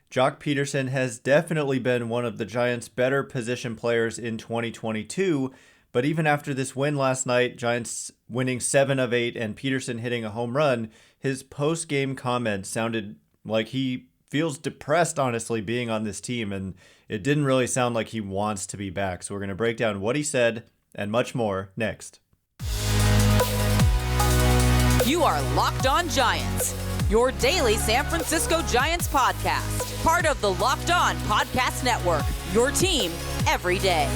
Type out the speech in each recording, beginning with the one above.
Joc Pederson has definitely been one of the Giants' better position players in 2022, but even after this win last night, Giants winning 7 of 8 and Pederson hitting a home run, his post-game comments sounded like he feels depressed, honestly, being on this team, and it didn't really sound like he wants to be back. So we're going to break down what he said and much more next. You are Locked On Giants, your daily San Francisco Giants podcast. Part of the Locked On Podcast Network, your team every day.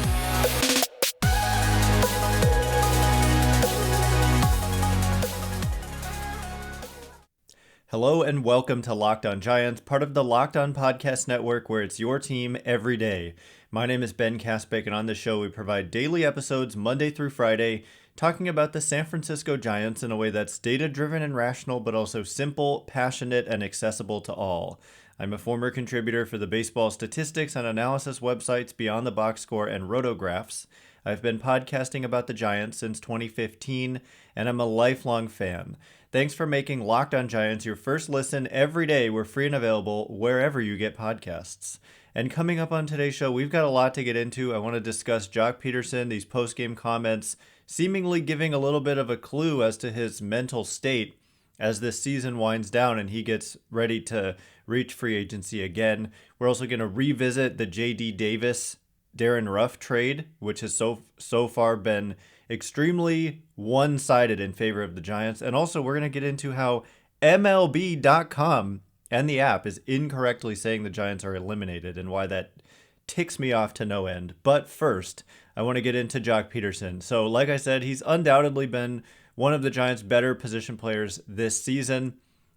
Hello and welcome to Locked On Giants, part of the Locked On Podcast Network, where it's your team every day. My name is Ben Kaspick, and on this show we provide daily episodes Monday through Friday, talking about the San Francisco Giants in a way that's data-driven and rational, but also simple, passionate, and accessible to all. I'm a former contributor for the baseball statistics and analysis websites Beyond the Box Score and Rotographs. I've been podcasting about the Giants since 2015, and I'm a lifelong fan. Thanks for making Locked On Giants your first listen every day. We're free and available wherever you get podcasts. And coming up on today's show, we've got a lot to get into. I want to discuss Joc Pederson, these post-game comments, seemingly giving a little bit of a clue as to his mental state as this season winds down and he gets ready to reach free agency again. We're also going to revisit the J.D. Davis, Darin Ruf trade, which has so far been extremely one-sided in favor of the Giants. And also we're going to get into how MLB.com and the app is incorrectly saying the Giants are eliminated and why that ticks me off to no end. But first, I want to get into Joc Pederson. So like I said, he's undoubtedly been one of the Giants' better position players this season.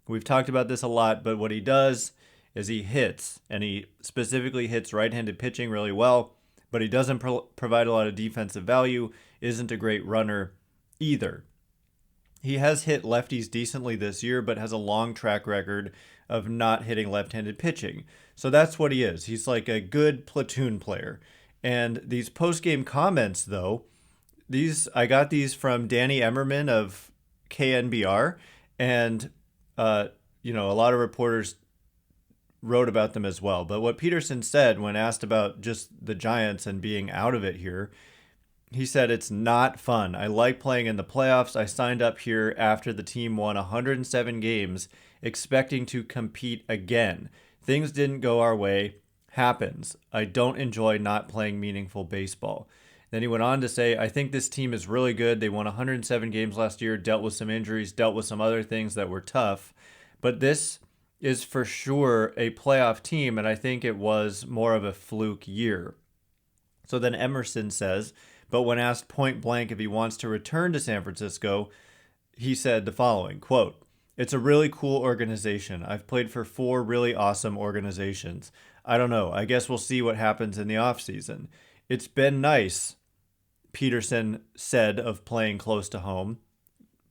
We've talked about this a lot, but what he does is he hits, and he specifically hits right-handed pitching really well, but he doesn't provide a lot of defensive value, isn't a great runner either. He has hit lefties decently this year, but has a long track record of not hitting left-handed pitching. So that's what he is. He's like a good platoon player. And these post-game comments, though, I got these from Danny Emmerman of KNBR, and a lot of reporters wrote about them as well. But what Pederson said when asked about just the Giants and being out of it here, he said, "It's not fun. I like playing in the playoffs. I signed up here after the team won 107 games, expecting to compete again. Things didn't go our way. Happens. I don't enjoy not playing meaningful baseball." Then he went on to say, "I think this team is really good. They won 107 games last year, dealt with some injuries, dealt with some other things that were tough. But this is for sure a playoff team, and I think it was more of a fluke year." So then Emerson says, but when asked point blank if he wants to return to San Francisco, he said the following, quote, "It's a really cool organization. I've played for 4 really awesome organizations. I don't know. I guess we'll see what happens in the offseason. It's been nice," Pederson said of playing close to home,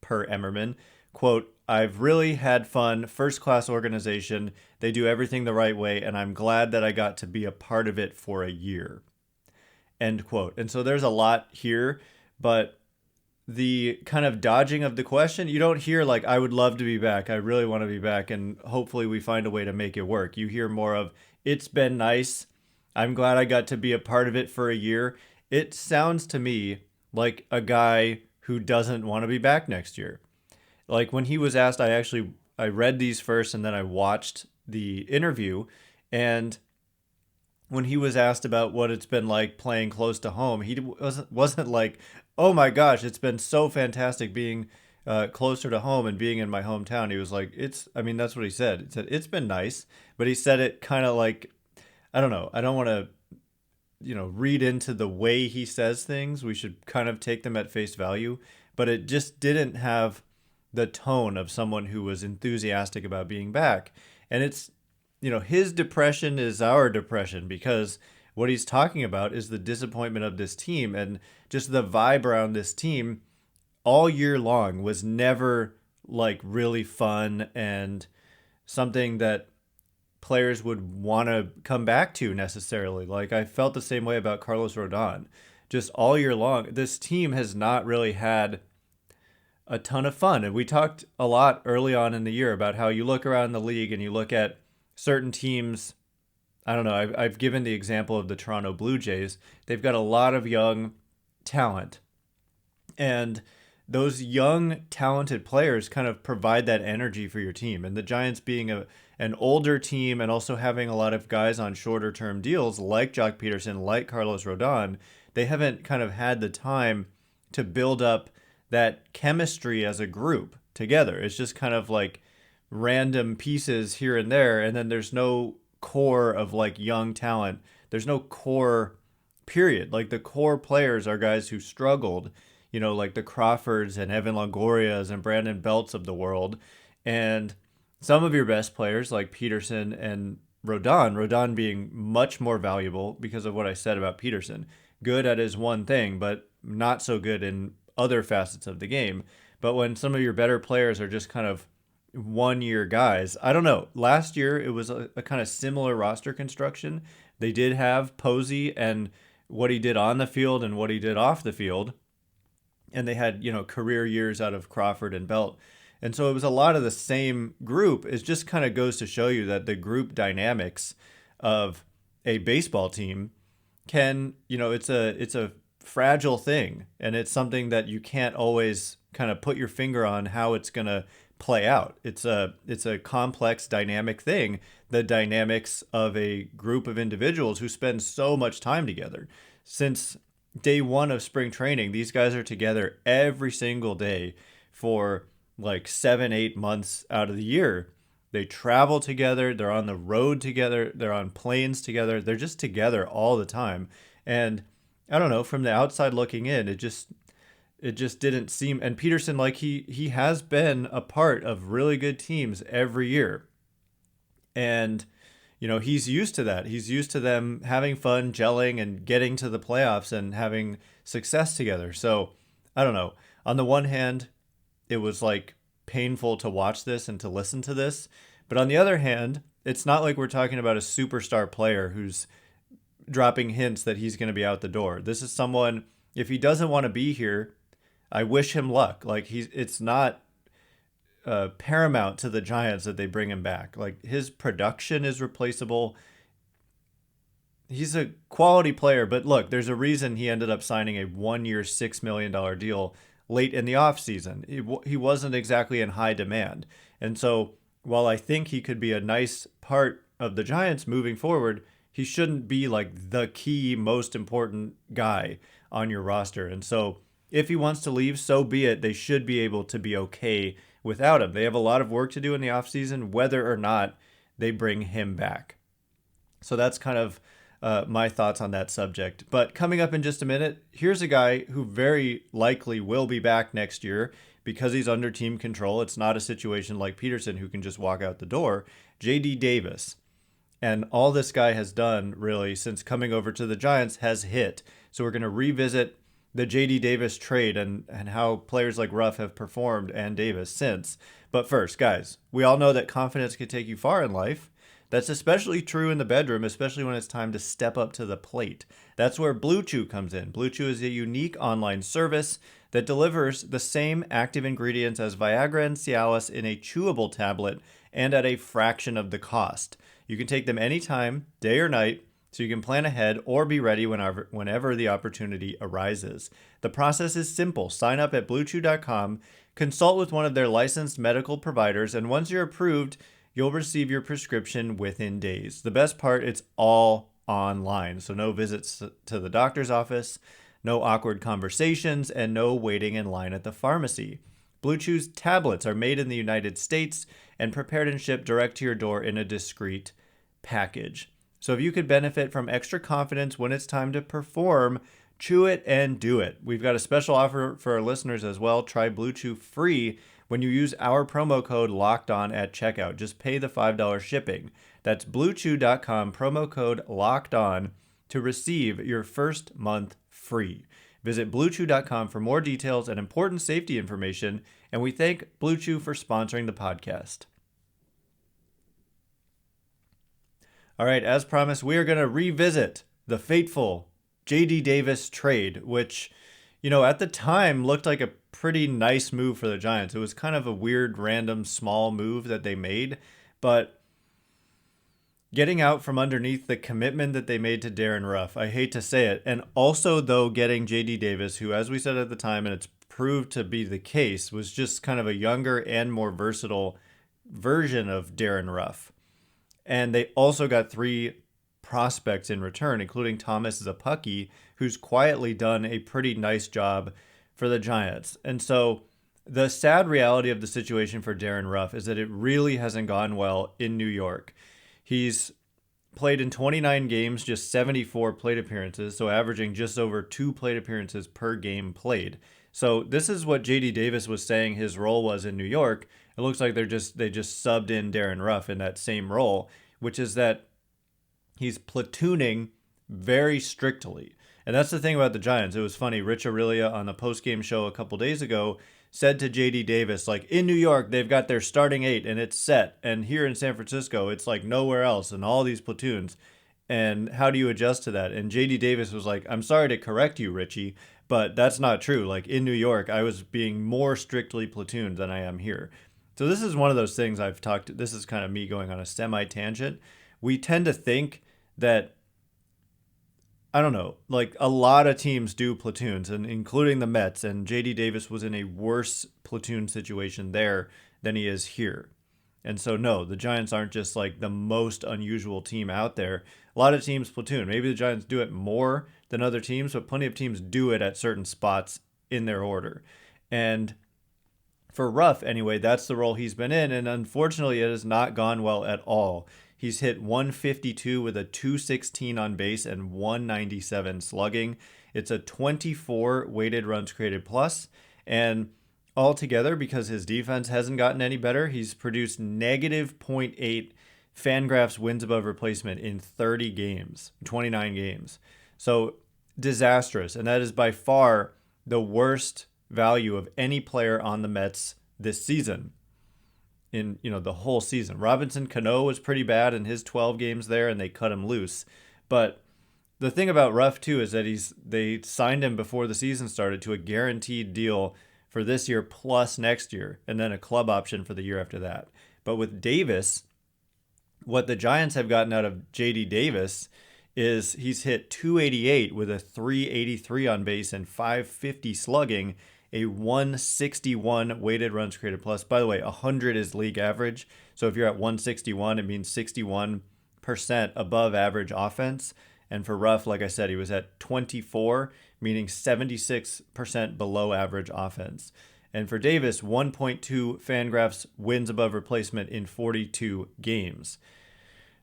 per Emmerman. Quote, "I've really had fun, first-class organization. They do everything the right way, and I'm glad that I got to be a part of it for a year." End quote. And so there's a lot here, but the kind of dodging of the question, you don't hear like, "I would love to be back. I really want to be back, and hopefully we find a way to make it work." You hear more of, "It's been nice. I'm glad I got to be a part of it for a year." It sounds to me like a guy who doesn't want to be back next year. Like when he was asked, I read these first and then I watched the interview, and when he was asked about what it's been like playing close to home, he wasn't like, "Oh my gosh, it's been so fantastic being closer to home and being in my hometown." He was like, that's what he said. He said, "It's been nice," but he said it kind of like, I don't know. I don't want to, read into the way he says things. We should kind of take them at face value, but it just didn't have the tone of someone who was enthusiastic about being back. And it's, his depression is our depression, because what he's talking about is the disappointment of this team, and just the vibe around this team all year long was never like really fun and something that players would want to come back to necessarily. Like I felt the same way about Carlos Rodon. Just all year long, this team has not really had a ton of fun. And we talked a lot early on in the year about how you look around the league and you look at certain teams I don't know. I've given the example of the Toronto Blue Jays. They've got a lot of young talent, and those young talented players kind of provide that energy for your team. And the Giants being an older team and also having a lot of guys on shorter term deals like Joc Pederson, like Carlos Rodon, they haven't kind of had the time to build up that chemistry as a group together. It's just kind of like random pieces here and there, and then there's no core of like young talent. There's no core period. Like the core players are guys who struggled, like the Crawfords and Evan Longorias and Brandon Belts of the world. And some of your best players like Pederson and Rodon being much more valuable because of what I said about Pederson. Good at his one thing, but not so good in other facets of the game. But when some of your better players are just kind of 1 year guys, I don't know. Last year, it was a kind of similar roster construction. They did have Posey and what he did on the field and what he did off the field. And they had, career years out of Crawford and Belt. And so it was a lot of the same group. It just kind of goes to show you that the group dynamics of a baseball team can, it's a fragile thing. And it's something that you can't always kind of put your finger on how it's going to play out. It's a complex, dynamic thing. The dynamics of a group of individuals who spend so much time together. Since day one of spring training, these guys are together every single day for like 7-8 months out of the year. They travel together. They're on the road together. They're on planes together. They're just together all the time. And I don't know, from the outside looking in, it just didn't seem. And Pederson, like he has been a part of really good teams every year. And he's used to that. He's used to them having fun, gelling, and getting to the playoffs and having success together. So I don't know. On the one hand, it was like painful to watch this and to listen to this. But on the other hand, it's not like we're talking about a superstar player who's dropping hints that he's going to be out the door. This is someone, if he doesn't want to be here, I wish him luck. Like it's not paramount to the Giants that they bring him back. Like his production is replaceable. He's a quality player, but look, there's a reason he ended up signing a 1-year, $6 million deal late in the offseason. He wasn't exactly in high demand. And so while I think he could be a nice part of the Giants moving forward, he shouldn't be like the key, most important guy on your roster. And so if he wants to leave, so be it. They should be able to be okay without him. They have a lot of work to do in the offseason, whether or not they bring him back. So that's kind of my thoughts on that subject. But coming up in just a minute, here's a guy who very likely will be back next year because he's under team control. It's not a situation like Pederson who can just walk out the door. J.D. Davis. And all this guy has done, really, since coming over to the Giants has hit. So we're going to revisit the J.D. Davis trade and how players like Ruf have performed and Davis since. But first, guys, we all know that confidence can take you far in life. That's especially true in the bedroom, especially when it's time to step up to the plate. That's where Blue Chew comes in. Blue Chew is a unique online service that delivers the same active ingredients as Viagra and Cialis in a chewable tablet and at a fraction of the cost. You can take them anytime, day or night, so you can plan ahead or be ready whenever the opportunity arises. The process is simple. Sign up at bluechew.com, consult with one of their licensed medical providers, and once you're approved, you'll receive your prescription within days. The best part, it's all online, so no visits to the doctor's office, no awkward conversations, and no waiting in line at the pharmacy. Blue Chew's tablets are made in the United States and prepared and shipped direct to your door in a discreet package. So if you could benefit from extra confidence when it's time to perform, chew it and do it. We've got a special offer for our listeners as well. Try Blue Chew free when you use our promo code LOCKEDON at checkout. Just pay the $5 shipping. That's bluechew.com, promo code LOCKEDON to receive your first month free. Visit bluechew.com for more details and important safety information, and we thank Blue Chew for sponsoring the podcast. All right, as promised, we are going to revisit the fateful J.D. Davis trade, which, at the time looked like a pretty nice move for the Giants. It was kind of a weird, random, small move that they made, but getting out from underneath the commitment that they made to Darin Ruf. I hate to say it. And also, though, getting J.D. Davis, who, as we said at the time, and it's proved to be the case, was just kind of a younger and more versatile version of Darin Ruf. And they also got 3 prospects in return, including Thomas Zapucki, who's quietly done a pretty nice job for the Giants. And so the sad reality of the situation for Darin Ruf is that it really hasn't gone well in New York. He's played in 29 games, just 74 plate appearances, so averaging just over 2 plate appearances per game played. So this is what J.D. Davis was saying his role was in New York. It looks like they just subbed in Darin Ruf in that same role, which is that he's platooning very strictly. And that's the thing about the Giants. It was funny. Rich Aurelia on the postgame show a couple days ago said to J.D. Davis, like, in New York, they've got their starting 8 and it's set. And here in San Francisco, it's like nowhere else and all these platoons. And how do you adjust to that? And J.D. Davis was like, I'm sorry to correct you, Richie, but that's not true. Like in New York, I was being more strictly platooned than I am here. So this is one of those things this is kind of me going on a semi-tangent. We tend to think that, I don't know, like a lot of teams do platoons, and including the Mets, and J.D. Davis was in a worse platoon situation there than he is here. And so, no, the Giants aren't just like the most unusual team out there. A lot of teams platoon. Maybe the Giants do it more than other teams, but plenty of teams do it at certain spots in their order. And for Ruf, anyway, that's the role he's been in, and unfortunately, it has not gone well at all. He's hit 152 with a 216 on base and 197 slugging. It's a 24 weighted runs created plus, and altogether, because his defense hasn't gotten any better, he's produced negative .8 Fangraphs wins above replacement in 30 games, 29 games. So disastrous, and that is by far the worst value of any player on the Mets this season. In the whole season, Robinson Cano was pretty bad in his 12 games there, and they cut him loose. But the thing about Ruf too is that they signed him before the season started to a guaranteed deal for this year plus next year, and then a club option for the year after that. But with Davis, what the Giants have gotten out of J.D. Davis is he's hit 288 with a 383 on base and 550 slugging, a 161 weighted runs created plus. By the way, 100 is league average. So if you're at 161, it means 61% above average offense. And for Ruf, like I said, he was at 24, meaning 76% below average offense. And for Davis, 1.2 Fangraphs wins above replacement in 42 games.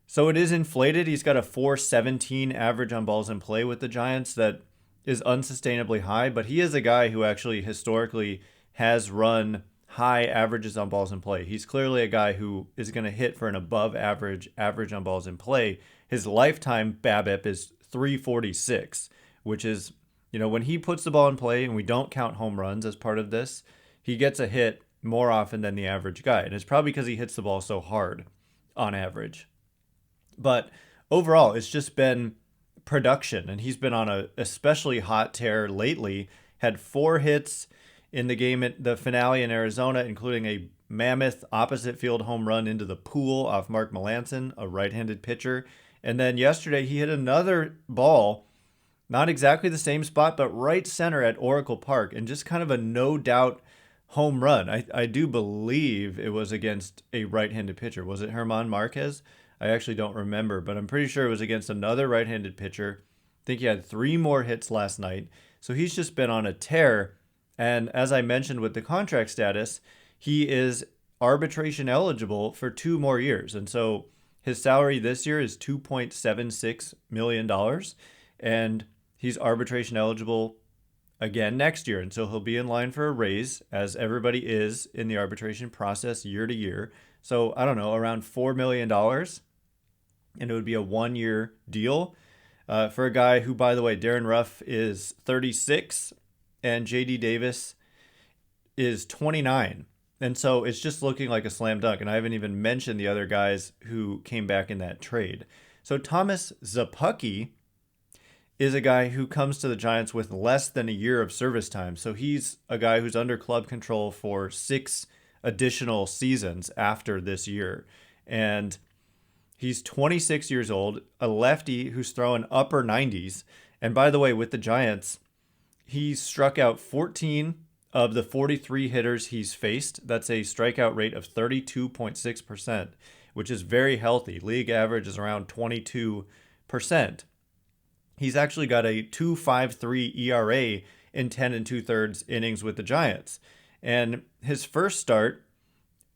So it is inflated. He's got a 417 average on balls in play with the Giants that is unsustainably high, but he is a guy who actually historically has run high averages on balls in play. He's clearly a guy who is going to hit for an above average on balls in play. His lifetime BABIP is 346, which is, when he puts the ball in play, and we don't count home runs as part of this, he gets a hit more often than the average guy. And it's probably because he hits the ball so hard on average. But overall, it's just been production, and he's been on a especially hot tear lately. Had 4 hits in the game at the finale in Arizona, including a mammoth opposite field home run into the pool off Mark Melancon, a right-handed pitcher. And then yesterday he hit another ball, not exactly the same spot, but right center at Oracle Park, and just kind of a no doubt home run. I do believe it was against a right-handed pitcher. Was it German Marquez? I actually don't remember, but I'm pretty sure it was against another right-handed pitcher. I think he had 3 more hits last night. So he's just been on a tear. And as I mentioned with the contract status, he is arbitration eligible for 2 more years. And so his salary this year is $2.76 million. And he's arbitration eligible again next year. And so he'll be in line for a raise, as everybody is in the arbitration process year to year. So I don't know, around $4 million. And it would be a 1-year deal for a guy who, by the way, Darin Ruf is 36 and J.D. Davis is 29. And so it's just looking like a slam dunk. And I haven't even mentioned the other guys who came back in that trade. So Thomas Zapucki is a guy who comes to the Giants with less than a year of service time. So he's a guy who's under club control for 6 additional seasons after this year. And He's 26 years old, a lefty who's throwing upper 90s. And by the way, with the Giants, he struck out 14 of the 43 hitters he's faced. That's a strikeout rate of 32.6%, which is very healthy. League average is around 22%. He's actually got a 2.53 ERA in 10 and 2/3 innings with the Giants. And his first start,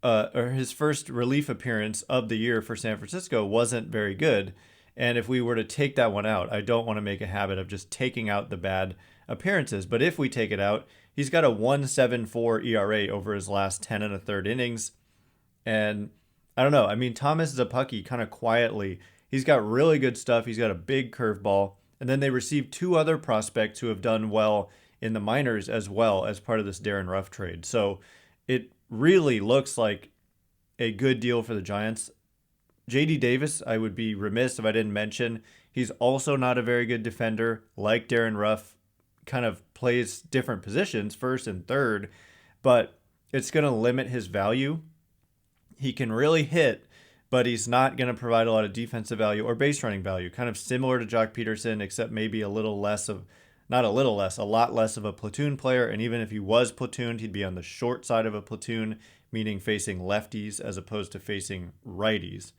or his first relief appearance of the year for San Francisco wasn't very good. And if we were to take that one out, I don't want to make a habit of just taking out the bad appearances. But if we take it out, he's got a 1.74 ERA over his last 10 and 1/3 innings. And I don't know. I mean, Thomas Szapucki kind of quietly, he's got really good stuff. He's got a big curveball. And then they received two other prospects who have done well in the minors as well as part of this Darin Ruf trade. So it really looks like a good deal for the Giants. JD Davis, I would be remiss if I didn't mention. He's also not a very good defender, like Darin Ruf, kind of plays different positions, first and third, but it's going to limit his value. He can really hit, but he's not going to provide a lot of defensive value or base running value, kind of similar to Joc Pederson, except maybe a little less of, not a little less, a lot less of a platoon player. And even if he was platooned, he'd be on the short side of a platoon, meaning facing lefties as opposed to facing righties.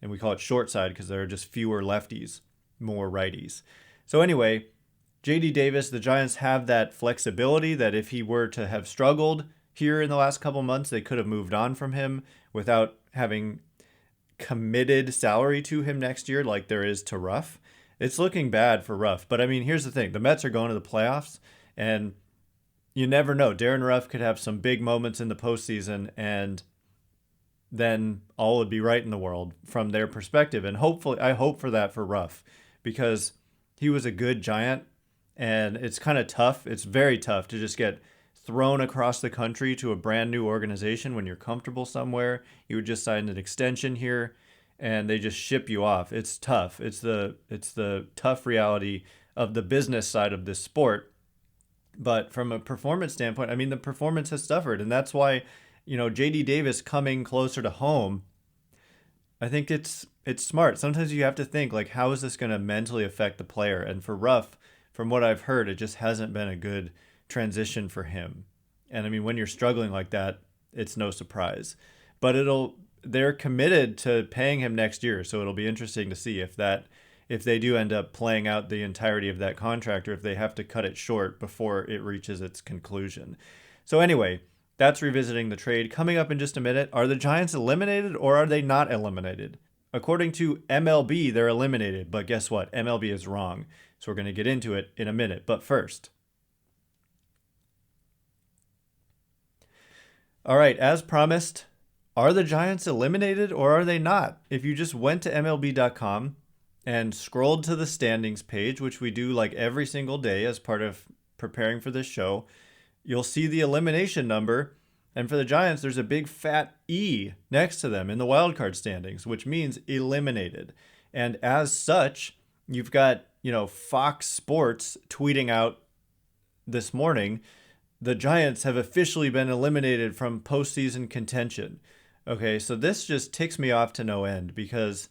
And we call it short side because there are just fewer lefties, more righties. So anyway, JD Davis, the Giants have that flexibility that if he were to have struggled here in the last couple months, they could have moved on from him without having committed salary to him next year like there is to Ruf. It's looking bad for Ruf. But I mean, here's the thing. The Mets are going to the playoffs, and you never know. Darin Ruf could have some big moments in the postseason, and then all would be right in the world from their perspective. And hopefully, I hope for that for Ruf, because he was a good Giant, and it's kind of tough. It's very tough to just get thrown across the country to a brand new organization when you're comfortable somewhere. You would just sign an extension here, and they just ship you off. It's tough. It's the tough reality of the business side of this sport. But from a performance standpoint, I mean, the performance has suffered, and that's why, JD Davis coming closer to home, I think it's smart. Sometimes you have to think, like, how is this going to mentally affect the player? And for Ruf, from what I've heard, it just hasn't been a good transition for him. And I mean, when you're struggling like that, it's no surprise. But they're committed to paying him next year, so it'll be interesting to see if they do end up playing out the entirety of that contract, or if they have to cut it short before it reaches its conclusion. So anyway, that's revisiting the trade. Coming up in just a minute, are the Giants eliminated or are they not eliminated? According to MLB, they're eliminated, but guess what? MLB is wrong. So we're going to get into it in a minute. But first, all right, as promised, are the Giants eliminated or are they not? If you just went to MLB.com and scrolled to the standings page, which we do like every single day as part of preparing for this show, you'll see the elimination number. And for the Giants, there's a big fat E next to them in the wildcard standings, which means eliminated. And as such, you've got, Fox Sports tweeting out this morning, the Giants have officially been eliminated from postseason contention. Okay, so this just ticks me off to no end because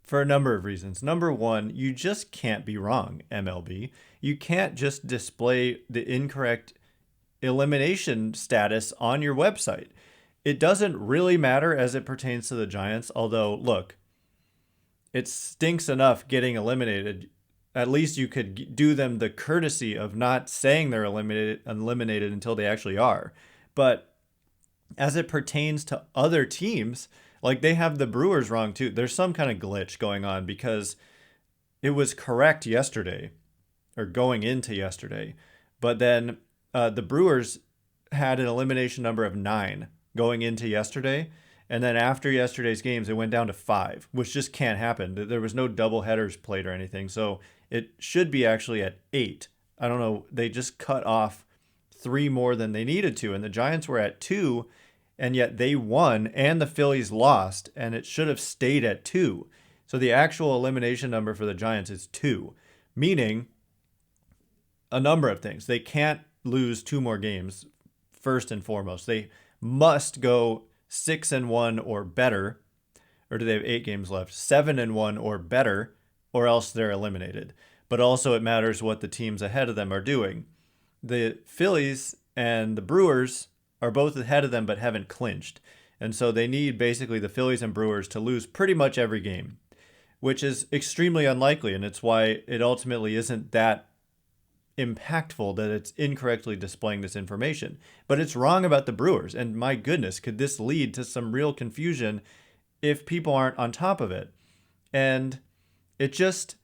for a number of reasons. Number one, you just can't be wrong, MLB. You can't just display the incorrect elimination status on your website. It doesn't really matter as it pertains to the Giants, although, look, it stinks enough getting eliminated. At least you could do them the courtesy of not saying they're eliminated until they actually are. But as it pertains to other teams, like they have the Brewers wrong too. There's some kind of glitch going on because it was correct yesterday or going into yesterday. But then the Brewers had an elimination number of 9 going into yesterday. And then after yesterday's games, it went down to 5, which just can't happen. There was no double headers played or anything. So it should be actually at 8. I don't know. They just cut off 3 more than they needed to. And the Giants were at 2, and yet they won and the Phillies lost. And it should have stayed at 2. So the actual elimination number for the Giants is 2, meaning a number of things. They can't lose 2 more games, first and foremost. They must go 6-1 or better, or do they have 8 games left? 7-1 or better, or else they're eliminated. But also it matters what the teams ahead of them are doing. The Phillies and the Brewers are both ahead of them but haven't clinched. And so they need basically the Phillies and Brewers to lose pretty much every game, which is extremely unlikely. And it's why it ultimately isn't that impactful that it's incorrectly displaying this information. But it's wrong about the Brewers. And my goodness, could this lead to some real confusion if people aren't on top of it? And it just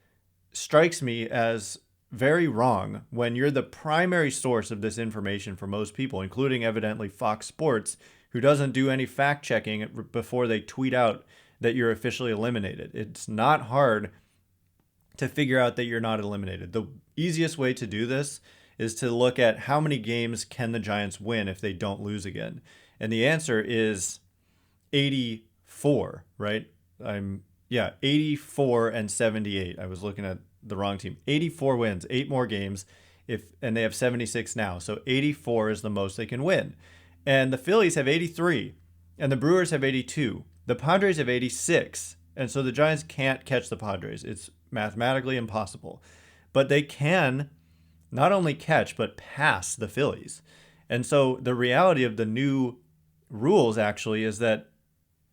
strikes me as very wrong when you're the primary source of this information for most people, including evidently Fox Sports, who doesn't do any fact checking before they tweet out that you're officially eliminated. It's not hard to figure out that you're not eliminated. The easiest way to do this is to look at how many games can the Giants win if they don't lose again. And the answer is 84, right? 84 and 78. I was looking at the wrong team. 84 wins, 8 more games, and they have 76 now. So 84 is the most they can win. And the Phillies have 83, and the Brewers have 82. The Padres have 86, and so the Giants can't catch the Padres. It's mathematically impossible. But they can not only catch, but pass the Phillies. And so the reality of the new rules actually is that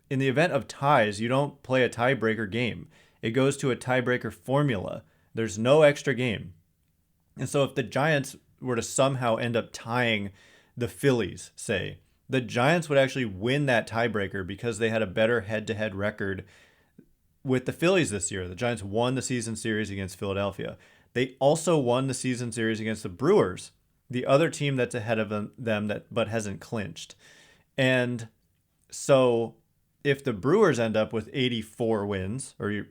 in the event of ties, you don't play a tiebreaker game. It goes to a tiebreaker formula. There's no extra game. And so if the Giants were to somehow end up tying the Phillies, say, the Giants would actually win that tiebreaker because they had a better head-to-head record with the Phillies this year. The Giants won the season series against Philadelphia. They also won the season series against the Brewers, the other team that's ahead of them but hasn't clinched. And so if the Brewers end up with 84 wins, or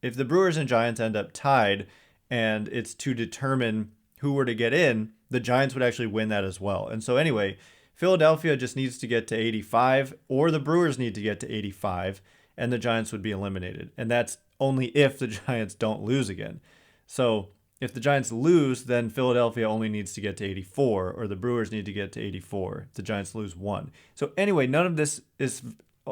if the Brewers and Giants end up tied and it's to determine who were to get in, the Giants would actually win that as well. And so anyway, Philadelphia just needs to get to 85, or the Brewers need to get to 85, and the Giants would be eliminated. And that's only if the Giants don't lose again. So if the Giants lose, then Philadelphia only needs to get to 84, or the Brewers need to get to 84 if the Giants lose 1. So anyway, none of this is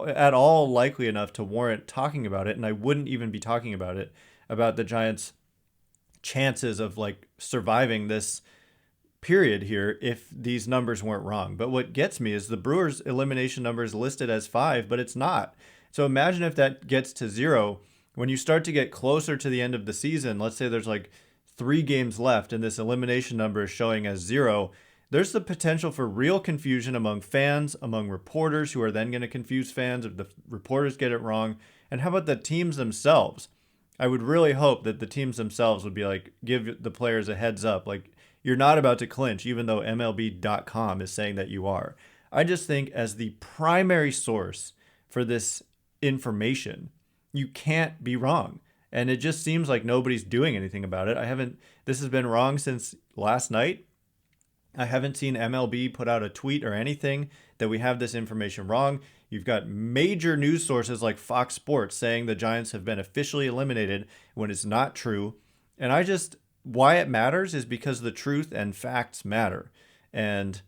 at all likely enough to warrant talking about it, and I wouldn't even be talking about it, about the Giants' chances of surviving this period here if these numbers weren't wrong. But what gets me is the Brewers' elimination number is listed as 5, but it's not. So imagine if that gets to 0. When you start to get closer to the end of the season, let's say there's 3 games left and this elimination number is showing as 0, there's the potential for real confusion among fans, among reporters who are then going to confuse fans if the reporters get it wrong. And how about the teams themselves? I would really hope that the teams themselves would be give the players a heads up. You're not about to clinch, even though MLB.com is saying that you are. I just think as the primary source for this information, you can't be wrong. And it just seems like nobody's doing anything about it. This has been wrong since last night. I haven't seen MLB put out a tweet or anything that we have this information wrong. You've got major news sources like Fox Sports saying the Giants have been officially eliminated when it's not true. And why it matters is because the truth and facts matter. And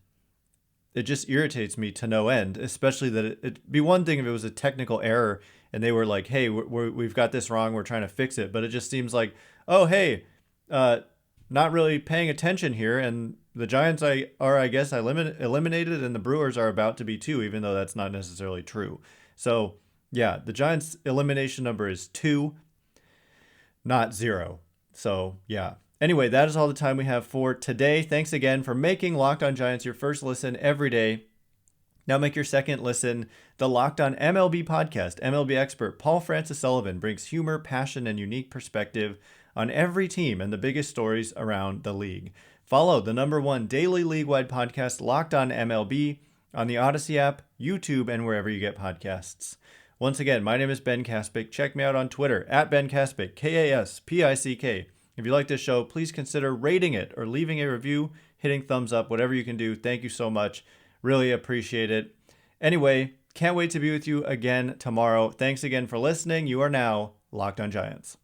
it just irritates me to no end, especially that it'd be one thing if it was a technical error and they were like, hey, we've got this wrong, we're trying to fix it. But it just seems like, oh, hey, not really paying attention here. And the Giants are, I guess, eliminated, and the Brewers are about to be too, even though that's not necessarily true. So, yeah, the Giants' elimination number is 2, not 0. So, yeah. Anyway, that is all the time we have for today. Thanks again for making Locked On Giants your first listen every day. Now make your second listen the Locked On MLB podcast. MLB expert Paul Francis Sullivan brings humor, passion, and unique perspective on every team and the biggest stories around the league. Follow the #1 daily league-wide podcast, Locked On MLB, on the Odyssey app, YouTube, and wherever you get podcasts. Once again, my name is Ben Kaspick. Check me out on Twitter, @BenKaspick, Kaspick. If you like this show, please consider rating it or leaving a review, hitting thumbs up, whatever you can do. Thank you so much. Really appreciate it. Anyway, can't wait to be with you again tomorrow. Thanks again for listening. You are now Locked On Giants.